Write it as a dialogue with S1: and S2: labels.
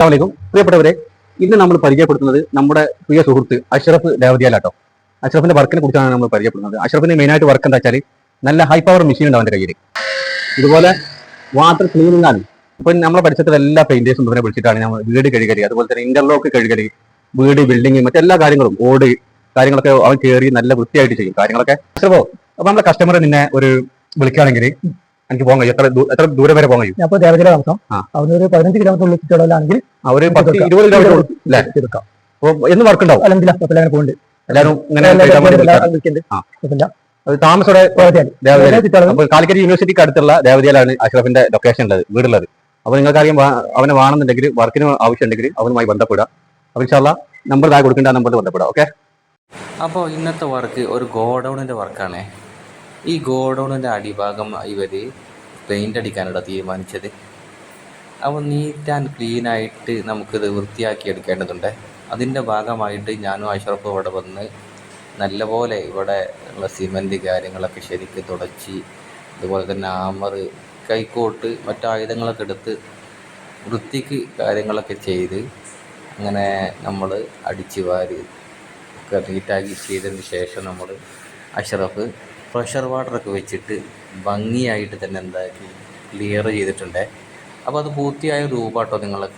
S1: അസ്സലാമലൈക്കും പ്രിയപ്പെട്ടവരെ, ഇന്ന് നമ്മൾ പരിചയപ്പെടുത്തുന്നത് നമ്മുടെ പ്രിയ സുഹൃത്ത് അഷ്റഫ് ദേവദിയാലാട്ടോ. അഷ്റഫിന്റെ വർക്കിനെ കുറിച്ചാണ് നമ്മൾ പരിചയപ്പെടുന്നത്. അഷ്റഫിന്റെ മെയിനായിട്ട് വർക്ക് എന്താ വെച്ചാൽ നല്ല ഹൈ പവർ മെഷീൻ ഉണ്ട് അവന്റെ കയ്യിൽ. ഇതുപോലെ വാട്ടർ ക്ലീനിങ് ആണ്. ഇപ്പൊ നമ്മളെ പഠിച്ചിട്ട് എല്ലാ പെയിന്റേഴ്സും ഇവരെ വിളിച്ചിട്ടാണ് നമ്മൾ വീട് കഴുകല്, അതുപോലെ തന്നെ ഇന്റർലോക്ക് കഴുകല്, വീട് ബിൽഡിങ് മറ്റെല്ലാ കാര്യങ്ങളും ഓട് കാര്യങ്ങളൊക്കെ അവൻ കയറി നല്ല വൃത്തിയായിട്ട് ചെയ്യും കാര്യങ്ങളൊക്കെ. അഷ്റഫോ, അപ്പൊ നമ്മളെ കസ്റ്റമർ നിന്നെ ഒരു വിളിക്കുകയാണെങ്കിൽ എനിക്ക് പോകാൻ കഴിയും? എത്ര ദൂരം വരെ പോകാൻ കഴിയും?
S2: അപ്പോൾ ദേവതയിലെ താമസം അവനൊരു 15 കിലോമീറ്റർ ചുറ്റളവിലാണെങ്കിൽ
S1: ഒരു 10-20 കിലോമീറ്റർ
S2: എടുക്കാം.
S1: അപ്പോൾ എന്ന് വർക്ക് ഉണ്ടാവും
S2: അല്ലെങ്കിൽ അങ്ങനെ പോകുന്നുണ്ട്.
S1: എല്ലാവരും ഇങ്ങനെ താമസോടെ കാലിക്കറ്റ് യൂണിവേഴ്സിറ്റിക്ക് അടുത്തുള്ള ദേവതയിലാണ് അഷ്റഫിന്റെ ലൊക്കേഷൻ ഉള്ളത്, വീടുള്ളത്. അപ്പൊ നിങ്ങൾക്കറിയാം അവനെ വേണമെന്നുണ്ടെങ്കിൽ വർക്കിന് ആവശ്യമുണ്ടെങ്കിൽ അവനുമായി ബന്ധപ്പെടുക. അപ്പൊ ഇൻഷാല്ലാ നമ്പർ താഴെ കൊടുക്കേണ്ട നമ്പറിൽ ബന്ധപ്പെടുക. ഓക്കെ.
S3: അപ്പോൾ ഇന്നത്തെ വർക്ക് ഒരു ഗോഡൗണിൻ്റെ വർക്കാണ്. ഈ ഗോഡൗണിൻ്റെ അടിഭാഗം ഇവർ പെയിൻ്റ് അടിക്കാനാണ് തീരുമാനിച്ചത്. അപ്പോൾ നീറ്റ് ആൻഡ് ക്ലീനായിട്ട് നമുക്കിത് വൃത്തിയാക്കി എടുക്കേണ്ടതുണ്ട്. അതിൻ്റെ ഭാഗമായിട്ട് ഞാനും അഷ്റഫും ഇവിടെ വന്ന് നല്ലപോലെ ഇവിടെ ഉള്ള സിമൻറ്റ് കാര്യങ്ങളൊക്കെ ശരിക്ക് തുടച്ച്, അതുപോലെ തന്നെ ആമർ, കൈക്കോട്ട്, മറ്റായുധങ്ങളൊക്കെ എടുത്ത് വൃത്തിക്ക് കാര്യങ്ങളൊക്കെ ചെയ്ത് അങ്ങനെ നമ്മൾ അടിച്ച് വാരി ഒക്കെ നീറ്റാക്കി ചെയ്തതിന് ശേഷം നമ്മൾ അഷ്റഫ് പ്രഷർ വാട്ടറൊക്കെ വെച്ചിട്ട് ഭംഗിയായിട്ട് തന്നെ എന്താക്കി ക്ലിയർ ചെയ്തിട്ടുണ്ട്. അപ്പോൾ അത് പൂർത്തിയായ രൂപമാട്ടോ നിങ്ങളെ